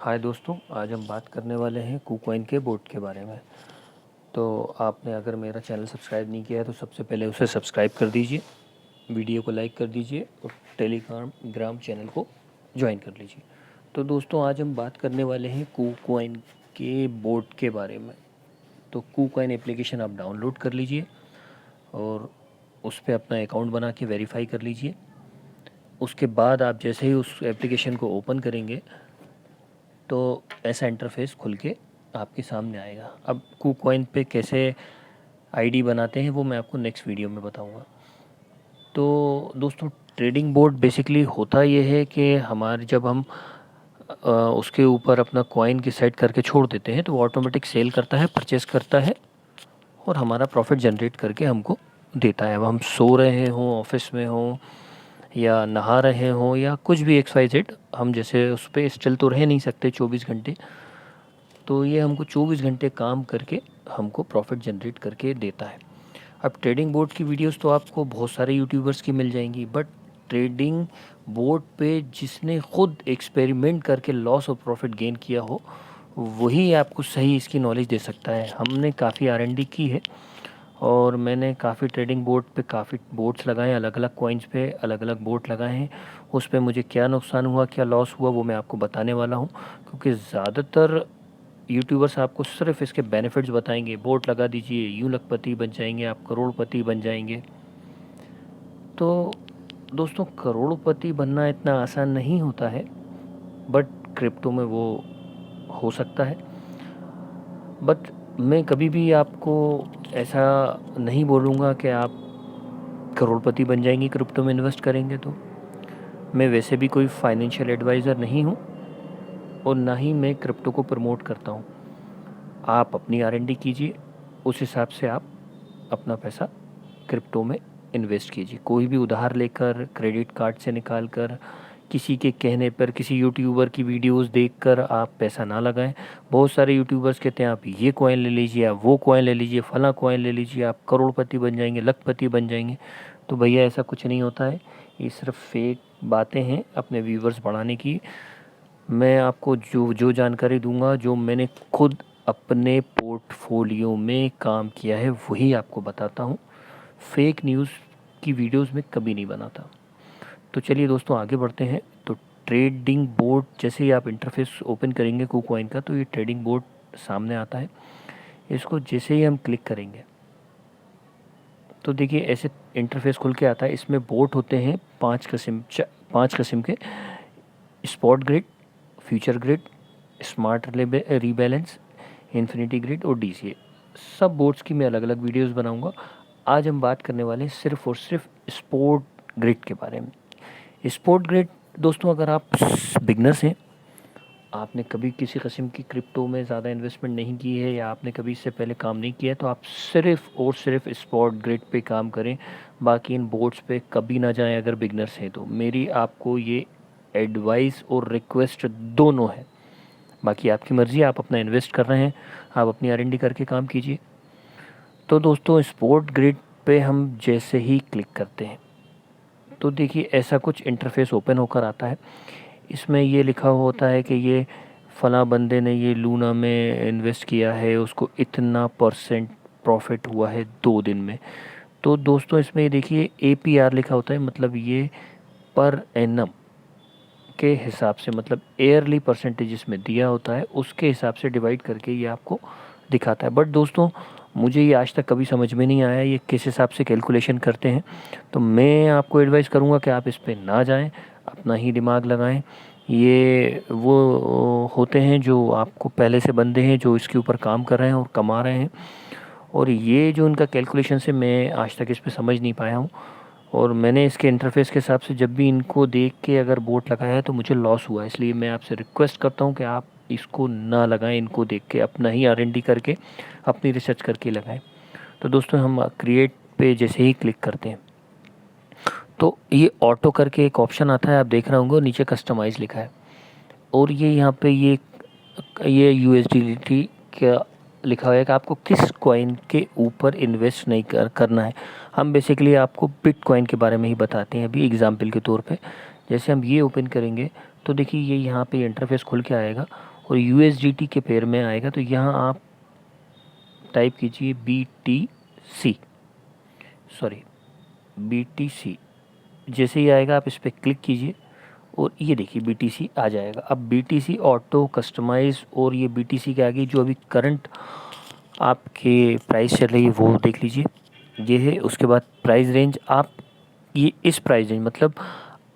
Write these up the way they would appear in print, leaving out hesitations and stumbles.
हाय दोस्तों, आज हम बात करने वाले हैं KuCoin के बोट के बारे में। तो आपने अगर मेरा चैनल सब्सक्राइब नहीं किया है तो सबसे पहले उसे सब्सक्राइब कर दीजिए, वीडियो को लाइक कर दीजिए और टेलीग्राम चैनल को ज्वाइन कर लीजिए। तो दोस्तों, आज हम बात करने वाले हैं KuCoin के बोट के बारे में। तो KuCoin एप्लीकेशन आप डाउनलोड कर लीजिए और उस पर अपना अकाउंट बना के वेरीफाई कर लीजिए। उसके बाद आप जैसे ही उस एप्लीकेशन को ओपन करेंगे तो ऐसा इंटरफेस खुल के आपके सामने आएगा। अब KuCoin पे कैसे आईडी बनाते हैं वो मैं आपको नेक्स्ट वीडियो में बताऊंगा। तो दोस्तों, ट्रेडिंग बोर्ड बेसिकली होता ये है कि हमारे जब हम उसके ऊपर अपना कॉइन की सेट करके छोड़ देते हैं तो वो ऑटोमेटिक सेल करता है, परचेस करता है और हमारा प्रॉफिट जनरेट करके हमको देता है। अब हम सो रहे हों, ऑफिस में हों या नहा रहे हों या कुछ भी XYZ, हम जैसे उस पर स्टिल तो रह नहीं सकते 24 घंटे। तो ये हमको 24 घंटे काम करके हमको प्रॉफिट जनरेट करके देता है। अब ट्रेडिंग बोर्ड की वीडियोस तो आपको बहुत सारे यूट्यूबर्स की मिल जाएंगी, बट ट्रेडिंग बोर्ड पे जिसने खुद एक्सपेरिमेंट करके लॉस और प्रॉफिट गेन किया हो वही आपको सही इसकी नॉलेज दे सकता है। हमने काफ़ी R&D की है और मैंने काफ़ी ट्रेडिंग बोर्ड पे काफ़ी बोर्ड्स लगाए हैं, अलग अलग कॉइन्स पे अलग अलग बोर्ड लगाए हैं। उस पर मुझे क्या नुकसान हुआ, क्या लॉस हुआ, वो मैं आपको बताने वाला हूँ। क्योंकि ज़्यादातर यूट्यूबर्स आपको सिर्फ इसके बेनिफिट्स बताएंगे, बोर्ड लगा दीजिए यूँ लखपति बन जाएंगे, आप करोड़पति बन जाएंगे। तो दोस्तों, करोड़पति बनना इतना आसान नहीं होता है, बट क्रिप्टो में वो हो सकता है। बट मैं कभी भी आपको ऐसा नहीं बोलूँगा कि आप करोड़पति बन जाएंगे क्रिप्टो में इन्वेस्ट करेंगे। तो मैं वैसे भी कोई फाइनेंशियल एडवाइज़र नहीं हूँ और ना ही मैं क्रिप्टो को प्रमोट करता हूँ। आप अपनी R&D कीजिए, उस हिसाब से आप अपना पैसा क्रिप्टो में इन्वेस्ट कीजिए। कोई भी उधार लेकर, क्रेडिट कार्ड से निकाल कर, किसी के कहने पर, किसी यूट्यूबर की वीडियोस देखकर आप पैसा ना लगाएं। बहुत सारे यूट्यूबर्स कहते हैं आप ये कॉइन ले लीजिए, आप वो कॉइन ले लीजिए, फला कॉइन ले लीजिए, आप करोड़पति बन जाएंगे, लखपति बन जाएंगे। तो भैया, ऐसा कुछ नहीं होता है। ये सिर्फ फेक बातें हैं अपने व्यूवर्स बढ़ाने की। मैं आपको जो जो जानकारी दूंगा, जो मैंने खुद अपने पोर्टफोलियो में काम किया है, वही आपको बताता हूँ। फेक न्यूज़ की वीडियोस में कभी नहीं बनाता। तो चलिए दोस्तों, आगे बढ़ते हैं। तो ट्रेडिंग बोर्ड, जैसे ही आप इंटरफेस ओपन करेंगे KuCoin का तो ये ट्रेडिंग बोर्ड सामने आता है। इसको जैसे ही हम क्लिक करेंगे तो देखिए ऐसे इंटरफेस खुल के आता है। इसमें बोर्ड होते हैं 5 किस्म के: spot grid, future grid, smart rebalance, infinity grid और DCA। सब बोर्ड्स की मैं अलग अलग वीडियोस बनाऊंगा। आज हम बात करने वाले हैं सिर्फ और सिर्फ स्पोर्ट ग्रिड के बारे में। स्पोर्ट ग्रिड दोस्तों, अगर आप बिगनर्स हैं, आपने कभी किसी किस्म की क्रिप्टो में ज़्यादा इन्वेस्टमेंट नहीं की है या आपने कभी इससे पहले काम नहीं किया है, तो आप सिर्फ और सिर्फ स्पॉट ग्रिड पे काम करें। बाकी इन बोर्ड्स पे कभी ना जाएं अगर बिगनर्स हैं तो। मेरी आपको ये एडवाइस और रिक्वेस्ट दोनों है। बाकी आपकी मर्ज़ी, आप अपना इन्वेस्ट कर रहे हैं, आप अपनी R&D करके काम कीजिए। तो दोस्तों, स्पोर्ट ग्रिड पे हम जैसे ही क्लिक करते हैं तो देखिए ऐसा कुछ इंटरफेस ओपन होकर आता है। इसमें ये लिखा होता है कि ये फला बंदे ने ये लूना में इन्वेस्ट किया है, उसको इतना % प्रॉफिट हुआ है 2 दिन में। तो दोस्तों, इसमें ये देखिए APR लिखा होता है, मतलब ये पर एनम के हिसाब से, मतलब ईयरली परसेंटेज इसमें दिया होता है, उसके हिसाब से डिवाइड करके ये आपको दिखाता है। बट दोस्तों, मुझे ये आज तक कभी समझ में नहीं आया ये किस हिसाब से कैलकुलेशन करते हैं। तो मैं आपको एडवाइस करूँगा कि आप इस पर ना जाएं, अपना ही दिमाग लगाएं। ये वो होते हैं जो आपको पहले से बंदे हैं जो इसके ऊपर काम कर रहे हैं और कमा रहे हैं। और ये जो उनका कैलकुलेशन से मैं आज तक इस पर समझ नहीं पाया हूँ। और मैंने इसके इंटरफेस के हिसाब से जब भी इनको देख के अगर बोट लगाया है तो मुझे लॉस हुआ है। इसलिए मैं आपसे रिक्वेस्ट करता हूँ कि आप इसको ना लगाएं, इनको देख के अपना ही R&D करके, अपनी रिसर्च करके लगाएं। तो दोस्तों, हम क्रिएट पे जैसे ही क्लिक करते हैं तो ये ऑटो करके एक ऑप्शन आता है, आप देख रहे होंगे, नीचे कस्टमाइज़ लिखा है। और ये यहाँ पे ये USDT का लिखा हुआ है कि आपको किस कॉइन के ऊपर इन्वेस्ट नहीं करना है। हम बेसिकली आपको बिटकॉइन के बारे में ही बताते हैं अभी एग्जांपल के तौर पे। जैसे हम ये ओपन करेंगे तो देखिए ये यहाँ पे इंटरफेस खुल के आएगा और USDT के पेयर में आएगा। तो यहाँ आप टाइप कीजिए BTC। जैसे ही आएगा आप इस पर क्लिक कीजिए और ये देखिए BTC आ जाएगा। अब BTC ऑटो कस्टमाइज और ये BTC के आगे जो अभी करंट आपके प्राइस चल रही है वो देख लीजिए, ये है। उसके बाद प्राइस रेंज, आप ये इस प्राइस रेंज मतलब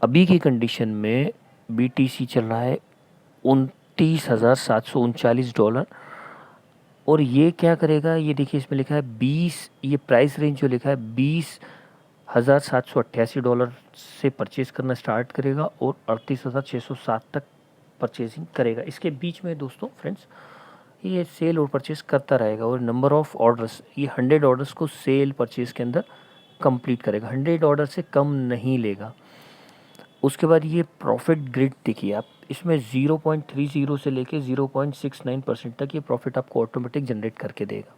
अभी की कंडीशन में BTC चल रहा है $29,739। और ये क्या करेगा, ये देखिए इसमें लिखा है 20, ये प्राइस रेंज जो लिखा है $20,788 से परचेज़ करना स्टार्ट करेगा और 38,607 तक परचेजिंग करेगा। इसके बीच में दोस्तों फ्रेंड्स ये सेल और परचेज़ करता रहेगा। और नंबर ऑफ़ ऑर्डर्स, ये 100 ऑर्डर्स को सेल परचेज़ के अंदर कंप्लीट करेगा, 100 ऑर्डर से कम नहीं लेगा। उसके बाद ये प्रॉफिट ग्रिड देखिए आप, इसमें 0.30 से लेके 0.69% तक ये प्रॉफिट आपको ऑटोमेटिक जनरेट करके देगा।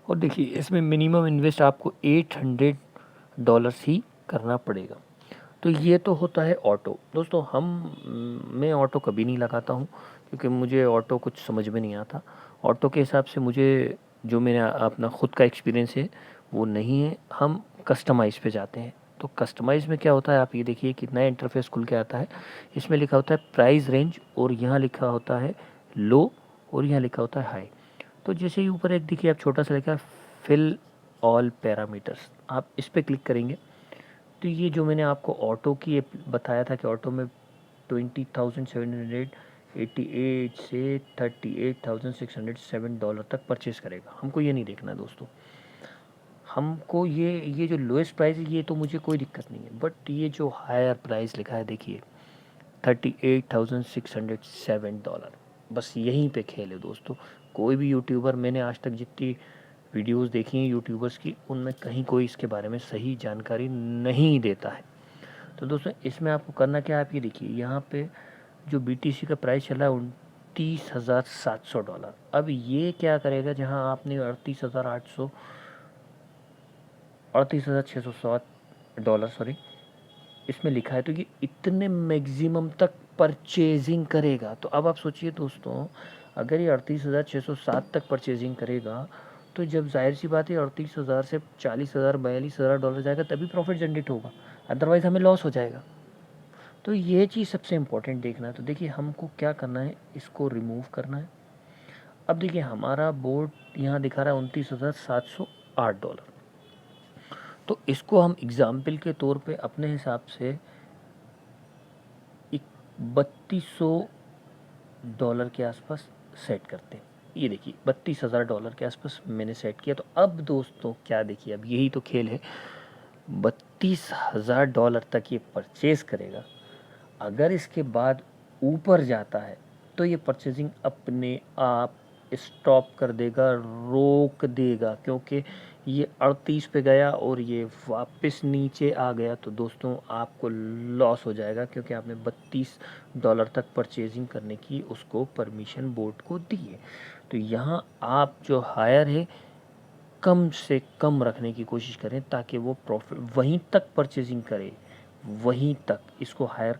और देखिए इसमें मिनिमम इन्वेस्ट आपको $800 ही करना पड़ेगा। तो ये तो होता है ऑटो। दोस्तों मैं ऑटो कभी नहीं लगाता हूँ क्योंकि मुझे ऑटो कुछ समझ में नहीं आता। ऑटो के हिसाब से मुझे जो मेरा अपना ख़ुद का एक्सपीरियंस है वो नहीं है। हम कस्टमाइज़ पे जाते हैं। तो कस्टमाइज़ में क्या होता है, आप ये देखिए कितना इंटरफेस खुल के आता है। इसमें लिखा होता है प्राइस रेंज और यहाँ लिखा होता है लो और यहाँ लिखा होता है हाई। तो जैसे ही ऊपर एक देखिए आप छोटा सा लिखा है फिल ऑल पैरामीटर्स, आप इस पर क्लिक करेंगे तो ये जो मैंने आपको ऑटो की बताया था कि ऑटो में 20,788 से $38,607 तक परचेज़ करेगा। हमको ये नहीं देखना है दोस्तों, हमको ये जो लोएस्ट प्राइस है ये तो मुझे कोई दिक्कत नहीं है, बट ये जो हायर प्राइस लिखा है देखिए $38,607, बस यहीं पे खेल है दोस्तों। कोई भी यूट्यूबर, मैंने आज तक जितनी वीडियोस देखी हैं यूट्यूबर्स की, उनमें कहीं कोई इसके बारे में सही जानकारी नहीं देता है। तो दोस्तों इसमें आपको करना क्या है, आप ये देखिए यहाँ पे जो BTC का प्राइस चला है $29,700। अब ये क्या करेगा, जहाँ आपने $38,607 सॉरी इसमें लिखा है, तो ये इतने मैक्सिमम तक परचेजिंग करेगा। तो अब आप सोचिए दोस्तों, अगर ये 38,607 तक परचेजिंग करेगा तो जब जाहिर सी बात है 38,000 से 40,000 $42,000 जाएगा तभी प्रॉफिट जनरेट होगा, अदरवाइज़ हमें लॉस हो जाएगा। तो ये चीज़ सबसे इम्पोर्टेंट देखना है। तो देखिए हमको क्या करना है, इसको रिमूव करना है। अब देखिए हमारा बोर्ड यहाँ दिखा रहा है $29,708। तो इसको हम एग्ज़ाम्पल के तौर पे अपने हिसाब से $3,200 के आसपास सेट करते हैं। ये देखिए $32,000 के आसपास मैंने सेट किया। तो अब दोस्तों क्या देखिए, अब यही तो खेल है, $32,000 तक ये परचेज़ करेगा। अगर इसके बाद ऊपर जाता है तो ये परचेजिंग अपने आप स्टॉप कर देगा, रोक देगा, क्योंकि ये 38 पे गया और ये वापस नीचे आ गया तो दोस्तों आपको लॉस हो जाएगा, क्योंकि आपने $32 तक परचेजिंग करने की उसको परमिशन बोर्ड को दी है। तो यहाँ आप जो हायर है कम से कम रखने की कोशिश करें ताकि वो प्रॉफिट वहीं तक परचेजिंग करे, वहीं तक, इसको हायर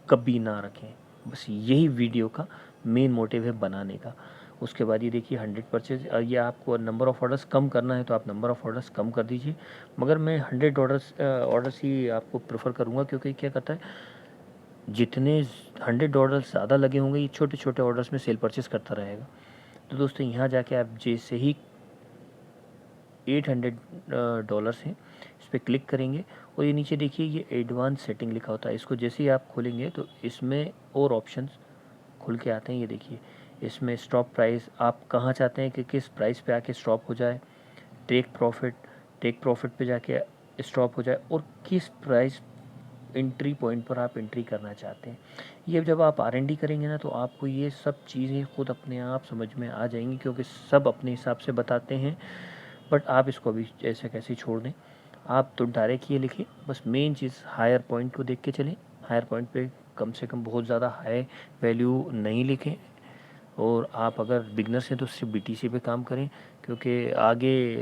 कभी ना रखें। बस यही वीडियो का मेन मोटिव है बनाने का। उसके बाद ये देखिए 100 परचेज, ये आपको नंबर ऑफ़ ऑर्डर्स कम करना है तो आप नंबर ऑफ़ ऑर्डर्स कम कर दीजिए, मगर मैं 100 ऑर्डर्स ही आपको प्रेफर करूँगा, क्योंकि क्या करता है, जितने 100 ऑर्डर्स ज़्यादा लगे होंगे ये छोटे छोटे ऑर्डर्स में सेल परचेज़ करता रहेगा। तो दोस्तों यहाँ जाके आप जैसे ही $800 हैं इस पर क्लिक करेंगे और ये नीचे देखिए ये एडवांस सेटिंग लिखा होता है, इसको जैसे ही आप खोलेंगे तो इसमें और ऑप्शंस खुल के आते हैं। ये देखिए इसमें स्टॉप प्राइस, आप कहाँ चाहते हैं कि किस प्राइस पे आके स्टॉप हो जाए, टेक प्रॉफिट पे जाके स्टॉप हो जाए, और किस प्राइस एंट्री पॉइंट पर आप एंट्री करना चाहते हैं। ये जब आप R&D करेंगे ना तो आपको ये सब चीज़ें खुद अपने आप समझ में आ जाएंगी, क्योंकि सब अपने हिसाब से बताते हैं। बट आप इसको अभी ऐसे कैसे छोड़ दें, आप तो डायरेक्ट ये लिखिए, बस मेन चीज़ हायर पॉइंट को देख के चलें। हायर पॉइंट पे कम से कम बहुत ज़्यादा हाई वैल्यू नहीं लिखें, और आप अगर बिगनर्स हैं तो सिर्फ BTC पे काम करें, क्योंकि आगे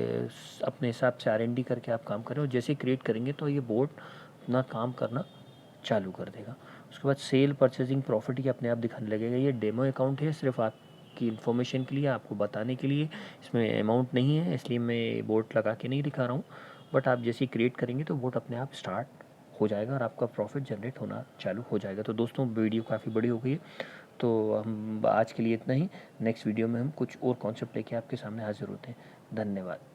अपने हिसाब से R&D करके आप काम करें, और जैसे क्रिएट करेंगे तो ये बोर्ड अपना काम करना चालू कर देगा। उसके बाद सेल परचेजिंग प्रॉफिट ये अपने आप दिखाने लगेगा। ये डेमो अकाउंट है, सिर्फ आपकी इन्फॉर्मेशन के लिए, आपको बताने के लिए। इसमें अमाउंट नहीं है, इसलिए मैं बोट लगा के नहीं दिखा रहा हूँ। बट आप जैसे ही क्रिएट करेंगे तो बोट अपने आप स्टार्ट हो जाएगा और आपका प्रॉफिट जनरेट होना चालू हो जाएगा। तो दोस्तों वीडियो काफ़ी बड़ी हो गई है, तो हम आज के लिए इतना ही। नेक्स्ट वीडियो में हम कुछ और कॉन्सेप्ट लेके आपके सामने हाजिर होते हैं। धन्यवाद।